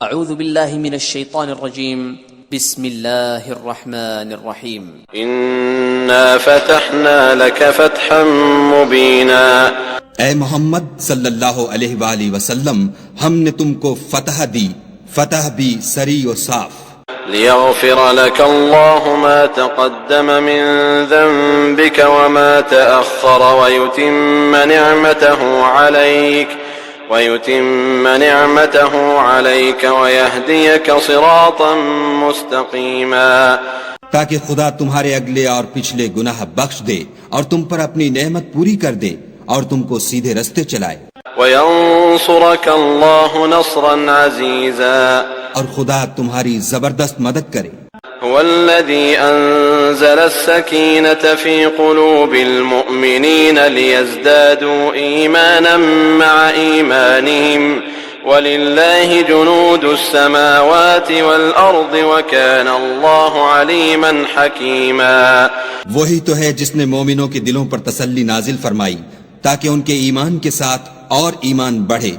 اعوذ باللہ من الشیطان الرجیم بسم اللہ الرحمن الرحیم انا فتحنا لك فتحا مبینا اے محمد صلی اللہ علیہ وآلہ وسلم ہم نے تم کو فتح دی، فتح بھی سری و صاف، ليغفر لك الله ما تقدم من ذنبك وما تأخر ويتم نعمته عليك ويهديك صراطا مستقيما، تاکہ خدا تمہارے اگلے اور پچھلے گناہ بخش دے اور تم پر اپنی نعمت پوری کر دے اور تم کو سیدھے رستے چلائے، وينصرك الله نصرا عزيزا، اور خدا تمہاری زبردست مدد کرے۔ هو الذي أنزل السكينة في قلوب المؤمنين ليزدادوا إيمانا مع إيمانهم ولله جنود السماوات والأرض وكان الله عليما حكيما۔ وہی تو ہے جس نے مومنوں کے دلوں پر تسلی نازل فرمائی تاکہ ان کے ایمان کے ساتھ اور ایمان بڑھے،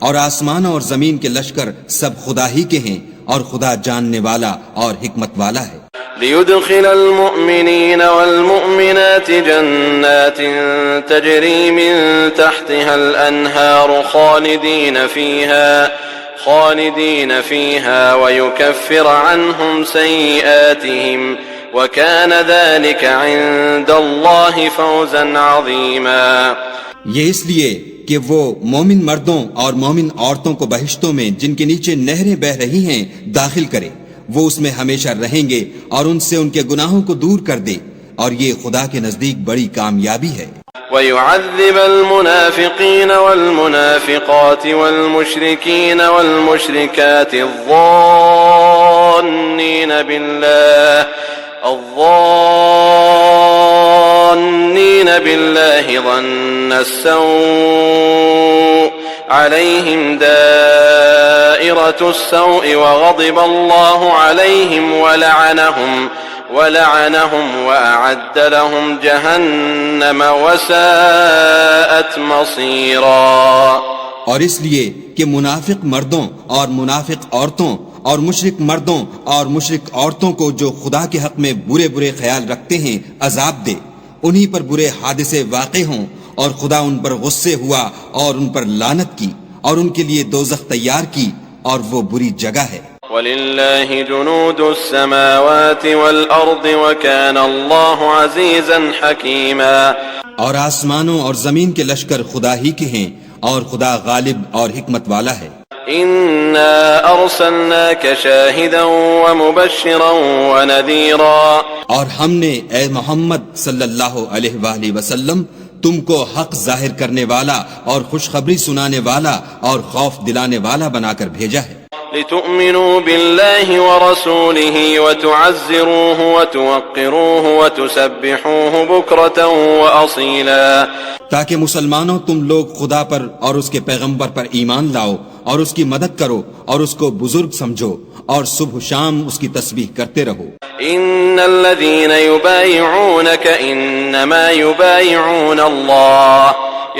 اور آسمانوں اور زمین کے لشکر سب خدا ہی کے ہیں اور خدا جاننے والا اور حکمت والا ہے۔ ليدخل المؤمنين والمؤمنات جنات تجري من تحتها الأنهار خالدين فيها ويكفر عنهم سيئاتهم وكان ذلك عند الله فوزا عظيما۔ یہ اس لیے کہ وہ مومن مردوں اور مومن عورتوں کو بہشتوں میں جن کے نیچے نہریں بہ رہی ہیں داخل کرے، وہ اس میں ہمیشہ رہیں گے اور ان سے ان کے گناہوں کو دور کر دے، اور یہ خدا کے نزدیک بڑی کامیابی ہے۔ وَيُعَذِّبَ الْمُنَافِقِينَ وَالْمُنَافِقَاتِ وَالْمُشْرِكِينَ وَالْمُشْرِكَاتِ الظَّانِّينَ بالله ظن السوء عليهم دائرة السوء وغضب الله عليهم ولعنهم وأعد لهم جهنم وساءت مصيرا۔ اور اس لیے کہ منافق مردوں اور منافق عورتوں اور مشرک مردوں اور مشرک عورتوں کو جو خدا کے حق میں برے برے خیال رکھتے ہیں عذاب دے، انہی پر برے حادثے واقع ہوں، اور خدا ان پر غصے ہوا اور ان پر لعنت کی اور ان کے لیے دوزخ تیار کی، اور وہ بری جگہ ہے۔ وَلِلَّهِ جُنُودُ السَّمَاوَاتِ وَالْأَرْضِ وَكَانَ اللَّهُ عَزِيزًا حَكِيمًا، اور آسمانوں اور زمین کے لشکر خدا ہی کے ہیں اور خدا غالب اور حکمت والا ہے۔ إِنَّا أَرْسَلْنَاكَ شَاهِدًا وَمُبَشِّرًا وَنَذِيرًا، اور ہم نے اے محمد صلی اللہ علیہ وآلہ وسلم تم کو حق ظاہر کرنے والا اور خوشخبری سنانے والا اور خوف دلانے والا بنا کر بھیجا ہے۔ لِتُؤْمِنُوا بِاللَّهِ وَرَسُولِهِ وَتُعَزِّرُوهُ وَتُوَقِّرُوهُ وَتُسَبِّحُوهُ بُكْرَةً وَأَصِيلًا، تاکہ مسلمانوں تم لوگ خدا پر اور اس کے پیغمبر پر ایمان لاؤ اور اس کی مدد کرو اور اس کو بزرگ سمجھو اور صبح و شام اس کی تسبیح کرتے رہو۔ إِنَّ الَّذِينَ يُبَايِعُونَكَ إِنَّمَا يُبَايِعُونَ اللَّهَ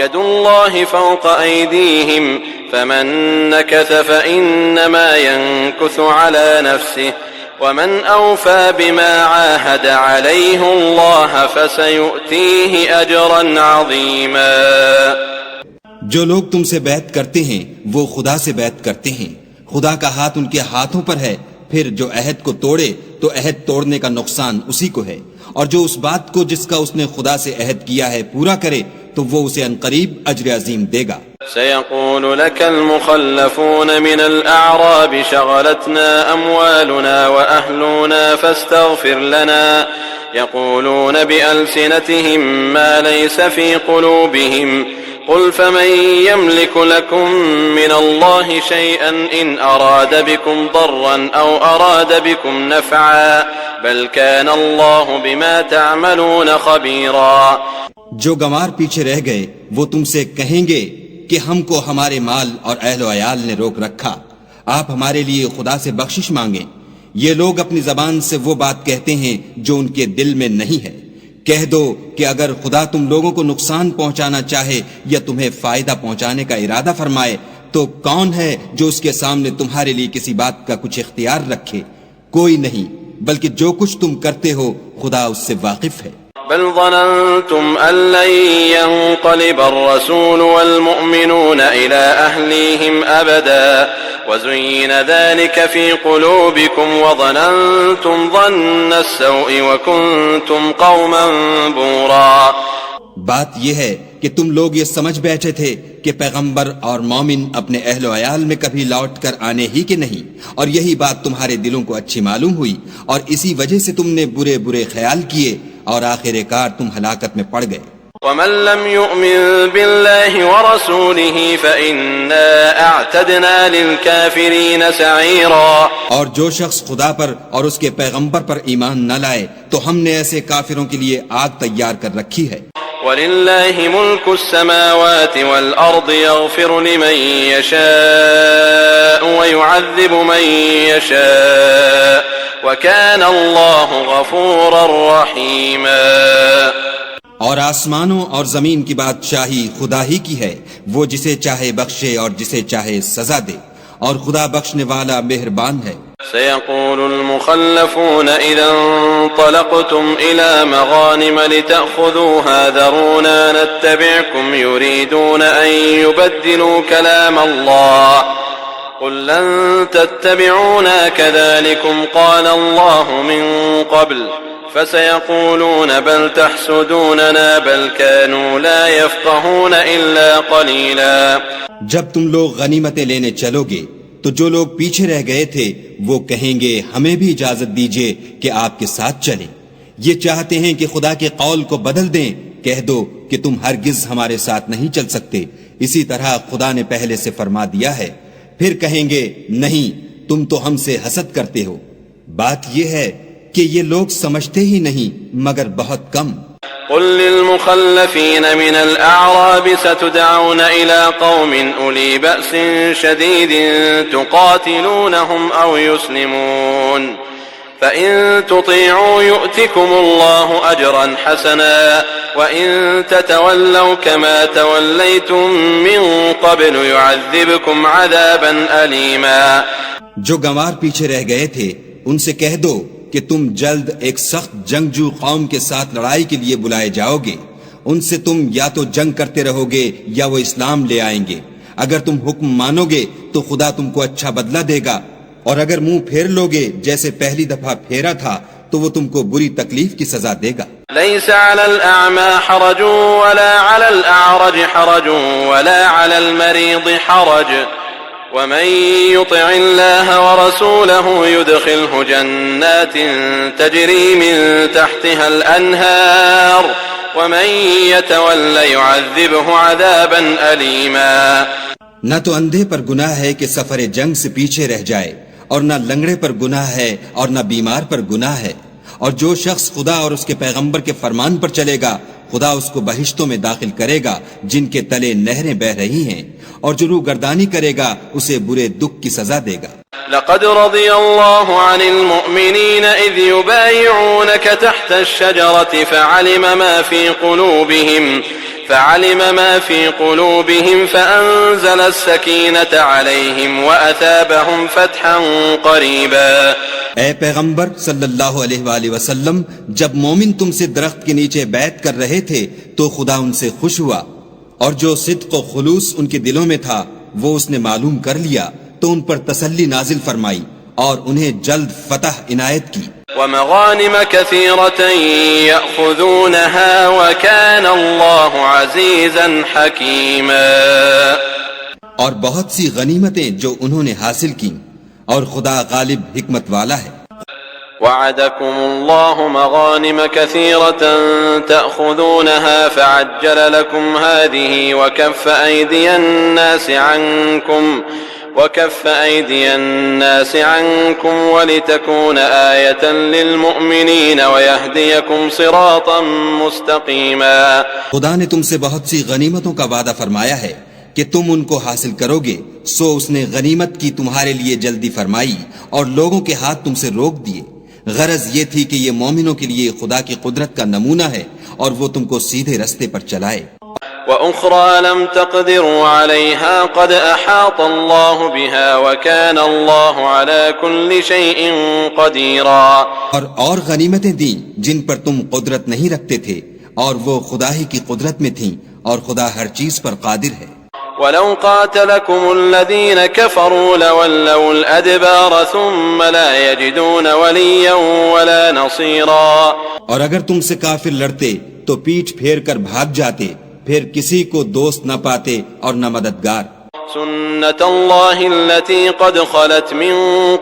يَدُ اللَّهِ فَوْقَ أَيْدِيهِمْ فَمَن نَّكَثَ فَإِنَّمَا يَنكُثُ عَلَى نَفْسِهِ وَمَنْ أَوْفَى بِمَا عَاهَدَ عَلَيْهِ اللَّهَ فَسَيُؤْتِيهِ أَجْرًا عَظِيمًا۔ جو لوگ تم سے بیعت کرتے ہیں وہ خدا سے بیعت کرتے ہیں، خدا کا ہاتھ ان کے ہاتھوں پر ہے، پھر جو عہد کو توڑے تو عہد توڑنے کا نقصان اسی کو ہے، اور جو اس بات کو جس کا اس نے خدا سے عہد کیا ہے پورا کرے تو وہ اسے عنقریب اجر عظیم دے گا۔ سيقول لك المخلفون من الأعراب شغلتنا أموالنا وأهلنا فاستغفر لنا يقولون بألسنتهم ما ليس في قلوبهم قل فمن يملك لكم من الله شيئا إن أراد بكم ضرا أو أراد بكم نفعا بل كان الله بما تعملون خبيرا۔ جو گنوار پیچھے رہ گئے وہ تم سے کہیں گے کہ ہم کو ہمارے مال اور اہل و عیال نے روک رکھا، آپ ہمارے لیے خدا سے بخشش مانگیں۔ یہ لوگ اپنی زبان سے وہ بات کہتے ہیں جو ان کے دل میں نہیں ہے۔ کہہ دو کہ اگر خدا تم لوگوں کو نقصان پہنچانا چاہے یا تمہیں فائدہ پہنچانے کا ارادہ فرمائے تو کون ہے جو اس کے سامنے تمہارے لیے کسی بات کا کچھ اختیار رکھے؟ کوئی نہیں، بلکہ جو کچھ تم کرتے ہو خدا اس سے واقف ہے۔ بل ظننتم أن لن ينقلب الرسول والمؤمنون إلى أهليهم أبدا وزين ذلك في قلوبكم وظننتم ظن السوء وكنتم قوما بورا۔ بات یہ ہے کہ تم لوگ یہ سمجھ بیٹھے تھے کہ پیغمبر اور مومن اپنے اہل و عیال میں کبھی لوٹ کر آنے ہی کے نہیں، اور یہی بات تمہارے دلوں کو اچھی معلوم ہوئی، اور اسی وجہ سے تم نے برے برے خیال کیے، اور آخر کار تم ہلاکت میں پڑ گئے۔ ومن لم يؤمن بالله ورسوله فإنا أعتدنا للكافرين سعيرا۔ اور جو شخص خدا پر اور اس کے پیغمبر پر ایمان نہ لائے تو ہم نے ایسے کافروں کے لیے آگ تیار کر رکھی ہے۔ وَلِلَّهِ مُلْكُ السَّمَاوَاتِ وَالْأَرْضِ يَغْفِرُ لِمَن يَشَاءُ وَيُعَذِّبُ مَن يَشَاءُ وَكَانَ اللَّهُ غَفُورًا رَّحِيمًا۔ اور آسمانوں اور زمین کی بادشاہی خدا ہی کی ہے، وہ جسے چاہے بخشے اور جسے چاہے سزا دے، اور خدا بخشنے والا مہربان ہے۔ سيقول المخلفون إذا انطلقتم إلى مغانم لتأخذوها ذرونا نتبعكم يريدون أن يبدلوا كلام الله قل لن تتبعونا كذلكم قال الله من قبل فسيقولون بل تحسدوننا بل كانوا لا يفقهون إلا قليلا۔ جب تم لوگ غنیمتیں لینے چلو گے تو جو لوگ پیچھے رہ گئے تھے وہ کہیں گے ہمیں بھی اجازت دیجیے کہ آپ کے ساتھ چلیں، یہ چاہتے ہیں کہ خدا کے قول کو بدل دیں، کہہ دو کہ تم ہرگز ہمارے ساتھ نہیں چل سکتے، اسی طرح خدا نے پہلے سے فرما دیا ہے۔ پھر کہیں گے نہیں، تم تو ہم سے حسد کرتے ہو۔ بات یہ ہے کہ یہ لوگ سمجھتے ہی نہیں مگر بہت کم۔ قل للمخلفين من الأعراب ستدعون إلى قوم أولي بأس شديد تقاتلونهم أو يسلمون فإن تطيعوا يؤتكم الله أجرا حسنا وإن تتولوا كما توليتم من قبل يعذبكم عذابا أليما۔ جو گنوار پیچھے رہ گئے تھے ان سے کہہ دو کہ تم جلد ایک سخت جنگجو قوم کے ساتھ لڑائی کے لیے بلائے جاؤ گے، ان سے تم یا تو جنگ کرتے رہو گے یا وہ اسلام لے آئیں گے، اگر تم حکم مانو گے تو خدا تم کو اچھا بدلہ دے گا، اور اگر منہ پھیر لو گے جیسے پہلی دفعہ پھیرا تھا تو وہ تم کو بری تکلیف کی سزا دے گا۔ ليس على الأعمى حرج ولا على الأعرج حرج ولا على المريض حرج ومن يطع الله ورسوله يدخله جنات تجري من تحتها الأنهار ومن يتول يعذبه عذابا أليما۔ نہ تو اندھے پر گناہ ہے کہ سفر جنگ سے پیچھے رہ جائے، اور نہ لنگڑے پر گناہ ہے اور نہ بیمار پر گناہ ہے، اور جو شخص خدا اور اس کے پیغمبر کے فرمان پر چلے گا خدا اس کو بہشتوں میں داخل کرے گا جن کے تلے نہریں بہ رہی ہیں، اور جو روح گردانی کرے گا اسے برے دکھ کی سزا دے گا۔ لقد رضي الله عن المؤمنين إذ يبايعونك تحت الشجرة فعلم ما في قلوبهم فأنزل السكينة عليهم وأثابهم فتحا قريبا۔ اے پیغمبر صلی اللہ علیہ وآلہ وسلم، جب مومن تم سے درخت کے نیچے بیعت کر رہے تھے تو خدا ان سے خوش ہوا، اور جو صدق و خلوص ان کے دلوں میں تھا وہ اس نے معلوم کر لیا تو ان پر تسلی نازل فرمائی اور انہیں جلد فتح عنایت کی۔ ومغانم كثيرة يأخذونها وكان الله عزيزا حكيما۔ اور بہت سی غنیمتیں جو انہوں نے حاصل کی، اور خدا غالب حکمت والا ہے۔ وعدكم الله مغانم كثيرة تأخذونها فعجل لكم هذه وكف أيدي الناس عنكم ولتكون آية للمؤمنين ويهديكم صراطا مستقيما۔ خدا نے تم سے بہت سی غنیمتوں کا وعدہ فرمایا ہے کہ تم ان کو حاصل کرو گے، سو اس نے غنیمت کی تمہارے لیے جلدی فرمائی اور لوگوں کے ہاتھ تم سے روک دیے۔ غرض یہ تھی کہ یہ مومنوں کے لیے خدا کی قدرت کا نمونہ ہے اور وہ تم کو سیدھے رستے پر چلائے۔ وأخرى لم تقدروا عليها قد أحاط الله بها وكان الله على كل شيء قديرا. اور غنیمتیں دیں جن پر تم قدرت نہیں رکھتے تھے اور وہ خدا ہی کی قدرت میں تھیں اور خدا ہر چیز پر قادر ہے. ولو قاتلكم الذين كفروا لولوا الأدبار ثم لا يجدون وليا ولا نصيرا. اور اگر تم سے کافر لڑتے تو پیٹھ پھیر کر بھاگ جاتے، پھر کسی کو دوست نہ پاتے اور نہ مددگار. سنة الله التي قد خلت من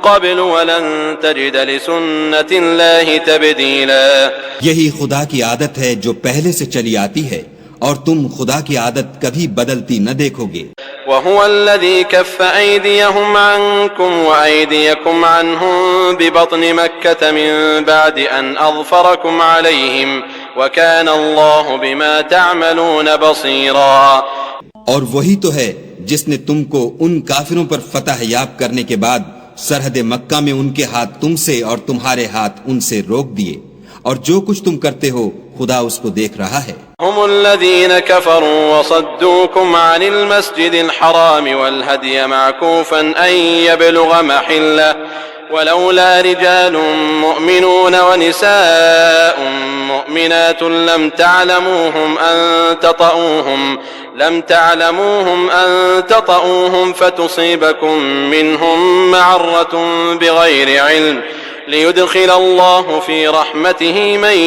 قبل ولن تجد لسنة الله تبديلا. یہی خدا کی عادت ہے جو پہلے سے چلی آتی ہے اور تم خدا کی عادت کبھی بدلتی نہ دیکھو گے. وهو الذي كف أيديهم عنكم وأيديكم عنهم ببطن مكة من بعد أن أظفركم عليهم وكان الله بما تعملون بصيرا. اور وہی تو ہے جس نے تم کو ان کافروں پر فتح یاب کرنے کے بعد سرحد مکہ میں ان کے ہاتھ تم سے اور تمہارے ہاتھ ان سے روک دیے، اور جو کچھ تم کرتے ہو خدا اس کو دیکھ رہا ہے. هم الذين كفروا وصدوكم عن المسجد الحرام والهدي معكوفا أن يبلغ محله ولولا رجال مؤمنون ونساء مؤمنات لم تعلموهم أن تطؤوهم فتصيبكم منهم معرة بغير علم ليدخل الله في رحمته من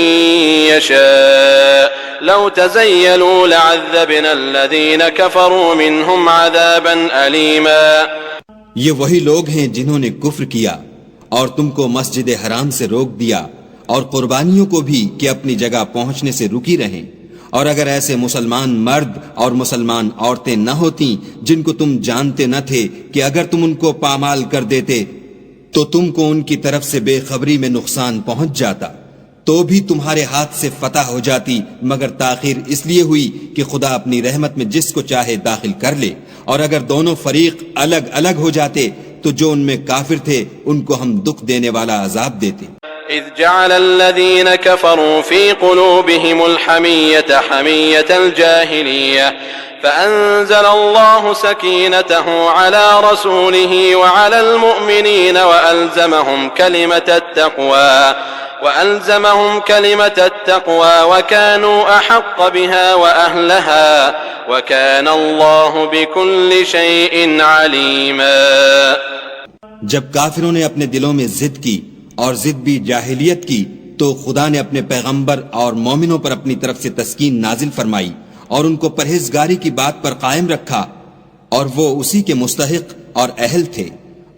يشاء لو تزيلوا لعذبنا الذين كفروا منهم عذابا أليما. یہ وہی لوگ ہیں جنہوں نے کفر کیا اور تم کو مسجد حرام سے روک دیا اور قربانیوں کو بھی کہ اپنی جگہ پہنچنے سے رکی رہیں. اور اگر ایسے مسلمان مرد اور مسلمان عورتیں نہ ہوتیں جن کو تم جانتے نہ تھے کہ اگر تم ان کو پامال کر دیتے تو تم کو ان کی طرف سے بے خبری میں نقصان پہنچ جاتا، تو بھی تمہارے ہاتھ سے فتح ہو جاتی، مگر تاخیر اس لیے ہوئی کہ خدا اپنی رحمت میں جس کو چاہے داخل کر لے. اور اگر دونوں فریق الگ الگ ہو جاتے تو جو ان میں کافر تھے ان کو ہم دکھ دینے والا عذاب دیتے. إذ جعل الذين كفروا في قلوبهم الحمية حمية الجاهلية فأنزل الله سكينته على رسوله وعلى المؤمنين وألزمهم كلمة التقوى وكانوا أحق بها وأهلها وكان الله بكل شيء عليما. جب کافروں نے اپنے دلوں میں ضد کی اور ضد بھی جاہلیت کی تو خدا نے اپنے پیغمبر اور مومنوں پر اپنی طرف سے تسکین نازل فرمائی اور ان کو پرہیزگاری کی بات پر قائم رکھا، اور وہ اسی کے مستحق اور اہل تھے،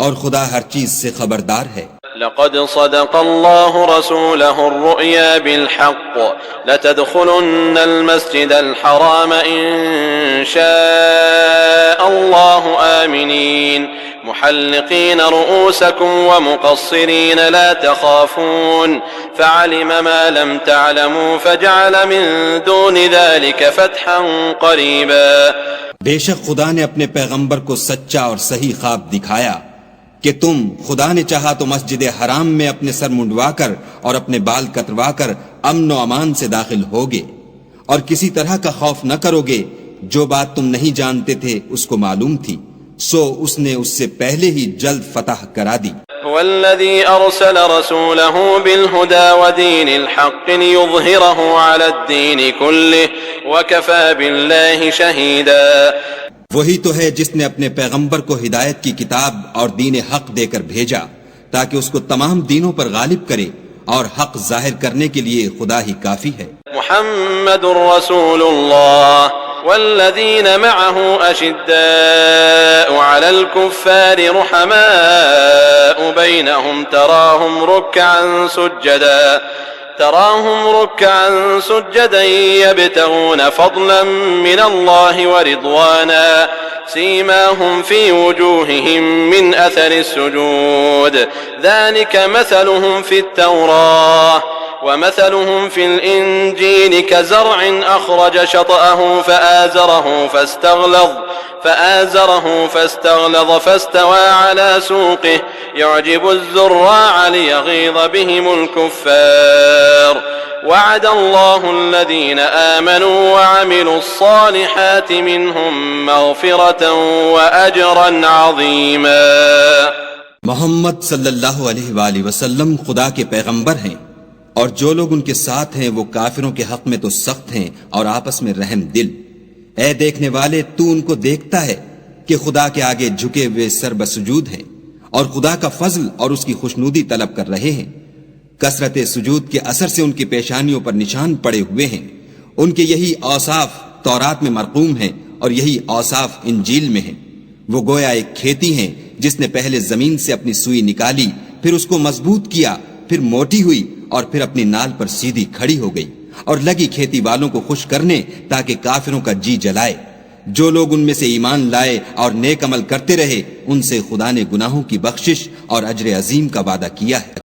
اور خدا ہر چیز سے خبردار ہے. لقد صدق الله رسوله الرؤيا بالحق لتدخلن المسجد الحرام إن شاء الله آمنين محلقين رؤوسكم ومقصرين لا تخافون فعلم ما لم تعلموا فجعل من دون ذلك فتحا قريبا. بے شک خدا نے اپنے پیغمبر کو سچا اور صحیح خواب دکھایا کہ تم خدا نے چاہا تو مسجد حرام میں اپنے سر منڈوا کر اور اپنے بال کتروا کر امن و امان سے داخل ہوگے، اور کسی طرح کا خوف نہ کرو گے. جو بات تم نہیں جانتے تھے اس کو معلوم تھی، سو اس نے اس سے پہلے ہی جلد فتح کرا دی. هو الذي أرسل رسوله بالهدى ودين الحق ليظهره على الدين كله وكفى بالله شهيدا. وہی تو ہے جس نے اپنے پیغمبر کو ہدایت کی کتاب اور دین حق دے کر بھیجا تاکہ اس کو تمام دینوں پر غالب کرے، اور حق ظاہر کرنے کے لیے خدا ہی کافی ہے. محمد رسول اللہ والذین معه اشداء على الكفار رحماء بینهم تراهم ركعا سجدا يبتغون فضلا من الله ورضوانا سيماهم في وجوههم من أثر السجود ذلك مثلهم في التوراة ومثلهم في الإنجيل كزرع أخرج شطأه فآزره فاستغلظ فاستوى على سوقه يعجب الزراع ليغيظ بهم الكفار وعد الله الذين آمنوا وعملوا الصالحات منهم مغفرة وأجرا عظيما. محمد صلی اللہ علیہ وآلہ وسلم خدا کے پیغمبر ہیں، اور جو لوگ ان کے ساتھ ہیں وہ کافروں کے حق میں تو سخت ہیں اور آپس میں رحم دل. اے دیکھنے والے، تو ان کو دیکھتا ہے کہ خدا کے آگے جھکے ہوئے سر بسجود ہیں اور خدا کا فضل اور اس کی خوشنودی طلب کر رہے ہیں. کثرت سجود کے اثر سے ان کی پیشانیوں پر نشان پڑے ہوئے ہیں. ان کے یہی اوصاف تورات میں مرقوم ہیں اور یہی اوصاف انجیل میں ہیں. وہ گویا ایک کھیتی ہیں جس نے پہلے زمین سے اپنی سوئی نکالی، پھر اس کو مضبوط کیا، پھر موٹی ہوئی اور پھر اپنی نال پر سیدھی کھڑی ہو گئی، اور لگی کھیتی والوں کو خوش کرنے تاکہ کافروں کا جی جلائے. جو لوگ ان میں سے ایمان لائے اور نیک عمل کرتے رہے، ان سے خدا نے گناہوں کی بخشش اور اجر عظیم کا وعدہ کیا ہے.